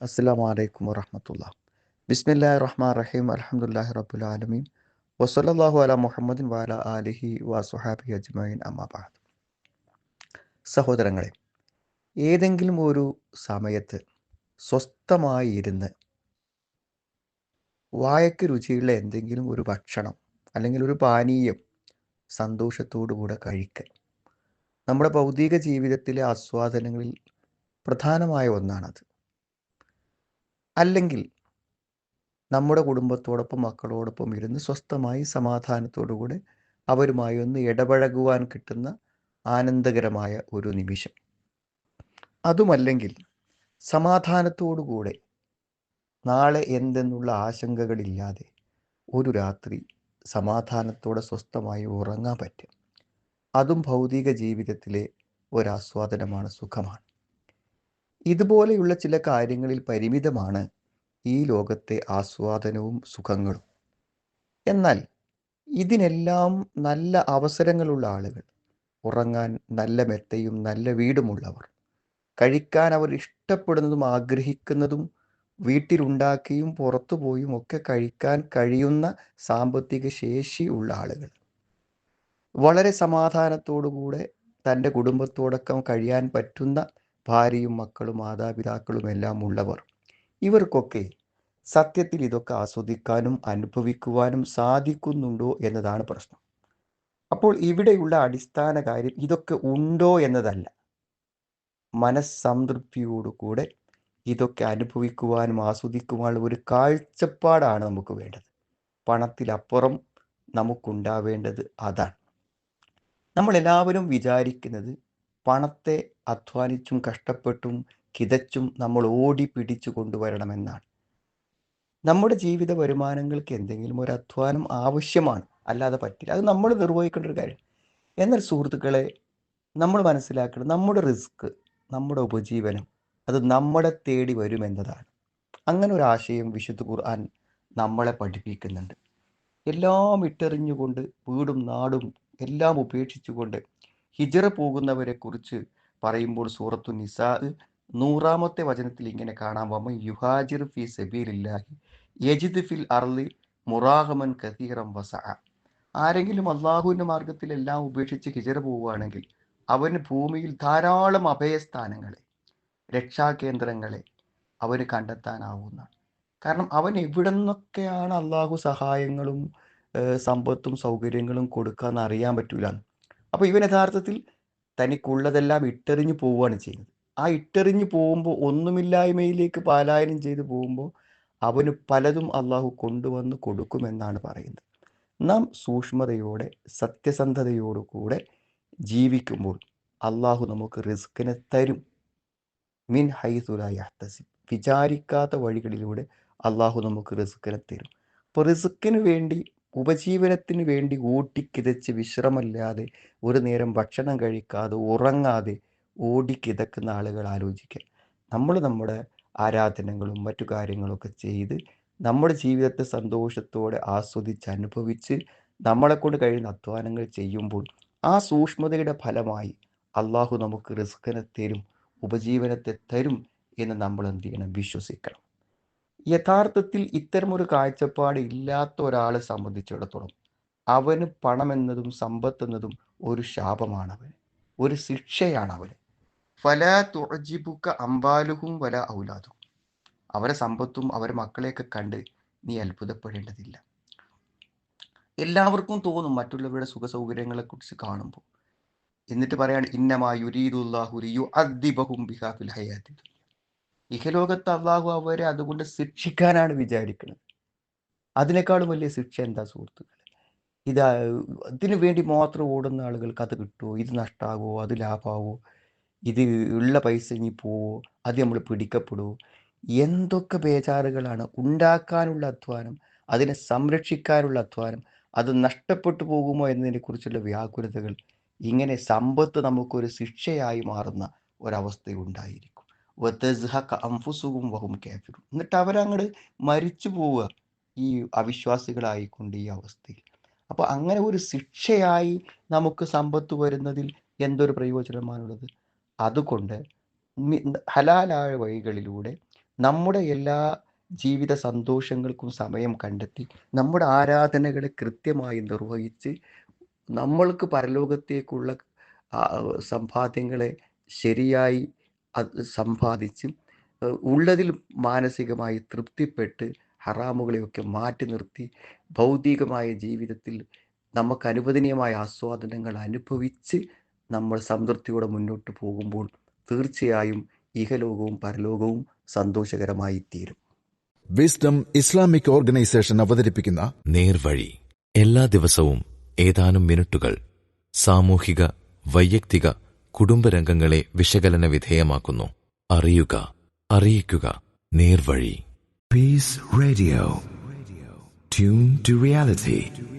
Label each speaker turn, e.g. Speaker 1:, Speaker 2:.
Speaker 1: അസ്സലാമു അലൈക്കും വറഹ്മത്തുള്ളാ. ബിസ്മില്ലാഹിർ റഹ്മാനിർ റഹീം. അൽഹംദുലില്ലാഹി റബ്ബിൽ ആലമീൻ. വസല്ലല്ലാഹു അലാ മുഹമ്മദിൻ വഅലാ ആലിഹി വസ്വഹാബിഹി അജ്മഈൻ. അമ്മാ ബഅദ്. സഹോദരങ്ങളെ, ഏതെങ്കിലും ഒരു സമയത്ത് സ്വസ്ഥമായി ഇരുന്ന് വായക്ക് രുചിയുള്ള എന്തെങ്കിലും ഒരു ഭക്ഷണം അല്ലെങ്കിൽ ഒരു പാനീയം സന്തോഷത്തോടു കൂടെ കഴിക്കൽ നമ്മുടെ ഭൗതിക ജീവിതത്തിലെ ആസ്വാദനങ്ങളിൽ പ്രധാനമായ ഒന്നാണത്. അല്ലെങ്കിൽ നമ്മുടെ കുടുംബത്തോടൊപ്പം മക്കളോടൊപ്പം ഇരുന്ന് സ്വസ്ഥമായി സമാധാനത്തോടുകൂടെ അവരുമായി ഒന്ന് ഇടപഴകുവാൻ കിട്ടുന്ന ആനന്ദകരമായ ഒരു നിമിഷം. അതുമല്ലെങ്കിൽ സമാധാനത്തോടുകൂടെ നാളെ എന്തെന്നുള്ള ആശങ്കകളില്ലാതെ ഒരു രാത്രി സമാധാനത്തോടെ സ്വസ്ഥമായി ഉറങ്ങാൻ പറ്റും. അതും ഭൗതിക ജീവിതത്തിലെ ഒരാസ്വാദനമാണ്, സുഖമാണ്. ഇതുപോലെയുള്ള ചില കാര്യങ്ങളിൽ പരിമിതമാണ് ഈ ലോകത്തെ ആസ്വാദനവും സുഖങ്ങളും. എന്നാൽ ഇതിനെല്ലാം നല്ല അവസരങ്ങളുള്ള ആളുകൾ, ഉറങ്ങാൻ നല്ല മെത്തയും നല്ല വീടുമുള്ളവർ, കഴിക്കാൻ അവർ ഇഷ്ടപ്പെടുന്നതും ആഗ്രഹിക്കുന്നതും വീട്ടിലുണ്ടാക്കിയും പുറത്തു പോയും ഒക്കെ കഴിക്കാൻ കഴിയുന്ന സാമ്പത്തിക ശേഷി ഉള്ള ആളുകൾ, വളരെ സമാധാനത്തോടുകൂടെ തൻ്റെ കുടുംബത്തോടൊപ്പം കഴിയാൻ പറ്റുന്ന ഭാര്യയും മക്കളും മാതാപിതാക്കളും എല്ലാം ഉള്ളവർ, ഇവർക്കൊക്കെ സത്യത്തിൽ ഇതൊക്കെ ആസ്വദിക്കാനും അനുഭവിക്കുവാനും സാധിക്കുന്നുണ്ടോ എന്നതാണ് പ്രശ്നം. അപ്പോൾ ഇവിടെയുള്ള അടിസ്ഥാന കാര്യം ഇതൊക്കെ ഉണ്ടോ എന്നതല്ല, മനസ്സംതൃപ്തിയോടുകൂടെ ഇതൊക്കെ അനുഭവിക്കുവാനും ആസ്വദിക്കുവാനും ഒരു കാഴ്ചപ്പാടാണ് നമുക്ക് വേണ്ടത്. പണത്തിലപ്പുറം നമുക്കുണ്ടാവേണ്ടത് അതാണ്. നമ്മളെല്ലാവരും വിചാരിക്കുന്നത് പണത്തെ അധ്വാനിച്ചും കഷ്ടപ്പെട്ടും കിതച്ചും നമ്മൾ ഓടി പിടിച്ചു കൊണ്ടുവരണമെന്നാണ്. നമ്മുടെ ജീവിത വരുമാനങ്ങൾക്ക് എന്തെങ്കിലും ഒരു അധ്വാനം ആവശ്യമാണ്, അല്ലാതെ പറ്റില്ല. അത് നമ്മൾ നിർവഹിക്കേണ്ട ഒരു കാര്യം. എന്നാൽ സുഹൃത്തുക്കളെ, നമ്മൾ മനസ്സിലാക്കണം, നമ്മുടെ റിസ്ക്, നമ്മുടെ ഉപജീവനം അത് നമ്മളെ തേടി വരുമെന്നതാണ്. അങ്ങനെ ഒരു ആശയം വിശുദ്ധ ഖുർആൻ നമ്മളെ പഠിപ്പിക്കുന്നുണ്ട്. എല്ലാം ഇട്ടെറിഞ്ഞുകൊണ്ട്, വീടും നാടും എല്ലാം ഉപേക്ഷിച്ചുകൊണ്ട് ഹിജ്റ പോകുന്നവരെ കുറിച്ച് പറയുമ്പോൾ സൂറത്തു നിസാ 100-ാമത്തെ വചനത്തിൽ ഇങ്ങനെ കാണാം: വമൻ യുഹാജിർ ഫീ സബീലില്ലാഹി യജിദ് ഫിൽ അർളി മുറാഗമൻ കസീറൻ വസഅ. ആരെങ്കിലും അള്ളാഹുവിൻ്റെ മാർഗത്തിൽ എല്ലാം ഉപേക്ഷിച്ച് ഹിജ്റ പോവുകയാണെങ്കിൽ അവന് ഭൂമിയിൽ ധാരാളം അഭയസ്ഥാനങ്ങളെ, രക്ഷാകേന്ദ്രങ്ങളെ അവന് കണ്ടെത്താനാവുന്നതാണ്. കാരണം അവൻ എവിടെ നിന്നൊക്കെയാണ് അള്ളാഹു സഹായങ്ങളും സമ്പത്തും സൗകര്യങ്ങളും കൊടുക്കാന്ന് അറിയാൻ പറ്റൂല. അപ്പോൾ ഇവൻ യഥാർത്ഥത്തിൽ തനിക്കുള്ളതെല്ലാം ഇട്ടെറിഞ്ഞു പോവുകയാണ് ചെയ്യുന്നത്. ആ ഇട്ടെറിഞ്ഞു പോകുമ്പോൾ, ഒന്നുമില്ലായ്മയിലേക്ക് പലായനം ചെയ്തു പോകുമ്പോൾ അവന് പലതും അള്ളാഹു കൊണ്ടുവന്ന് കൊടുക്കുമെന്നാണ് പറയുന്നത്. നാം സൂക്ഷ്മതയോടെ സത്യസന്ധതയോടുകൂടെ ജീവിക്കുമ്പോൾ അള്ളാഹു നമുക്ക് റിസ്കിനെ തരും. മിൻ ഹൈസുല യഹ്തസിബ്, വിചാരിക്കാത്ത വഴികളിലൂടെ അള്ളാഹു നമുക്ക് റിസ്കിനെ തരും. അപ്പോൾ റിസ്കിന് വേണ്ടി, ഉപജീവനത്തിന് വേണ്ടി ഓടിക്കിതച്ച് വിശ്രമമില്ലാതെ ഒരു നേരം ഭക്ഷണം കഴിക്കാതെ ഉറങ്ങാതെ ഓടിക്കിതക്കുന്ന ആളുകൾ ആലോചിക്കുക. നമ്മൾ നമ്മുടെ ആരാധനകളും മറ്റു കാര്യങ്ങളൊക്കെ ചെയ്ത് നമ്മുടെ ജീവിതത്തെ സന്തോഷത്തോടെ ആസ്വദിച്ച് അനുഭവിച്ച് നമ്മളെക്കൊണ്ട് കഴിയുന്ന അധ്വാനങ്ങൾ ചെയ്യുമ്പോൾ ആ സൂക്ഷ്മതയുടെ ഫലമായി അള്ളാഹു നമുക്ക് റിസ്കിനെ തരും, ഉപജീവനത്തെ തരും എന്ന് നമ്മൾ എന്ത് ചെയ്യണം? വിശ്വസിക്കണം. യഥാർത്ഥത്തിൽ ഇത്തരമൊരു കാഴ്ചപ്പാട് ഇല്ലാത്ത ഒരാളെ സംബന്ധിച്ചിടത്തോളം അവന് പണമെന്നതും സമ്പത്ത് എന്നതും ഒരു ശാപമാണ്, അവന് ഒരു ശിക്ഷയാണ് അവന്. ഫലാ തുഅ്ജിബുക അംവാലുഹും വലാ ഔലാദുഹും. അവരെ സമ്പത്തും അവരെ മക്കളെയൊക്കെ കണ്ട് നീ അത്ഭുതപ്പെടേണ്ടതില്ല. എല്ലാവർക്കും തോന്നും മറ്റുള്ളവരുടെ സുഖ സൗകര്യങ്ങളെ കുറിച്ച് കാണുമ്പോൾ. എന്നിട്ട് പറയാണ് ഇന്നമാ യുരീദുല്ലാഹു ലിയുഅദ്ദിബഹും ബിഹാ ഫിൽ ഹയാത്തി ദുനിയ. ഇഹലോകത്ത് അള്ളാഹു അവരെ അതുകൊണ്ട് ശിക്ഷിക്കാനാണ് വിചാരിക്കുന്നത്. അതിനേക്കാളും വലിയ ശിക്ഷ എന്താ സുഹൃത്തുക്കളെ? ഇതാ, ഇതിനു വേണ്ടി മാത്രം ഓടുന്ന ആളുകൾക്ക് അത് കിട്ടുമോ? ഇത് നഷ്ടമാകുമോ? അത് ലാഭമാവോ? ഇത് ഉള്ള പൈസ ഇനി പോവോ? അത് നമ്മൾ പിടിക്കപ്പെടുമോ? എന്തൊക്കെ ബേജാറുകളാണ്! ഉണ്ടാക്കാനുള്ള അധ്വാനം, അതിനെ സംരക്ഷിക്കാനുള്ള അധ്വാനം, അത് നഷ്ടപ്പെട്ടു പോകുമോ എന്നതിനെക്കുറിച്ചുള്ള വ്യാകുലതകൾ. ഇങ്ങനെ സമ്പത്ത് നമുക്കൊരു ശിക്ഷയായി മാറുന്ന ഒരവസ്ഥയുണ്ടായിരിക്കും. വതസ്ഹഖ അൻഫുസുഹും വഹും കാഫിറൂൻ. എന്നിട്ട് അവരങ്ങട് മരിച്ചു പോവുക ഈ അവിശ്വാസികളായിക്കൊണ്ട് ഈ അവസ്ഥയിൽ. അപ്പോൾ അങ്ങനെ ഒരു ശിക്ഷയായി നമുക്ക് സമ്പത്ത് വരുന്നതിൽ എന്തൊരു പ്രയോജനമാണുള്ളത്? അതുകൊണ്ട് ഹലാലായ വഴികളിലൂടെ നമ്മുടെ എല്ലാ ജീവിത സന്തോഷങ്ങൾക്കും സമയം കണ്ടെത്തി നമ്മുടെ ആരാധനകളെ കൃത്യമായി നിർവഹിച്ച് നമ്മൾക്ക് പരലോകത്തേക്കുള്ള സമ്പാദ്യങ്ങളെ ശരിയായി അത് സമ്പാദിച്ച് ഉള്ളതിൽ മാനസികമായി തൃപ്തിപ്പെട്ട് ഹറാമുകളെയൊക്കെ മാറ്റി നിർത്തി ഭൗതികമായ ജീവിതത്തിൽ നമുക്ക് അനുവദനീയമായ ആസ്വാദനങ്ങൾ അനുഭവിച്ച് നമ്മൾ സംതൃപ്തിയോടെ മുന്നോട്ട് പോകുമ്പോൾ തീർച്ചയായും ഇഹലോകവും പരലോകവും സന്തോഷകരമായി തീരും.
Speaker 2: വിസ്ഡം ഇസ്ലാമിക് ഓർഗനൈസേഷൻ അവതരിപ്പിക്കുന്ന
Speaker 3: നേർവഴി എല്ലാ ദിവസവും ഏതാനും മിനിറ്റുകൾ സാമൂഹിക, വൈയക്തിക, കുടുംബരംഗങ്ങളെ വിശകലന വിധേയമാക്കുന്നു. അറിയുക, അറിയിക്കുക. നേർവഴി.
Speaker 4: Peace Radio. Tune to reality.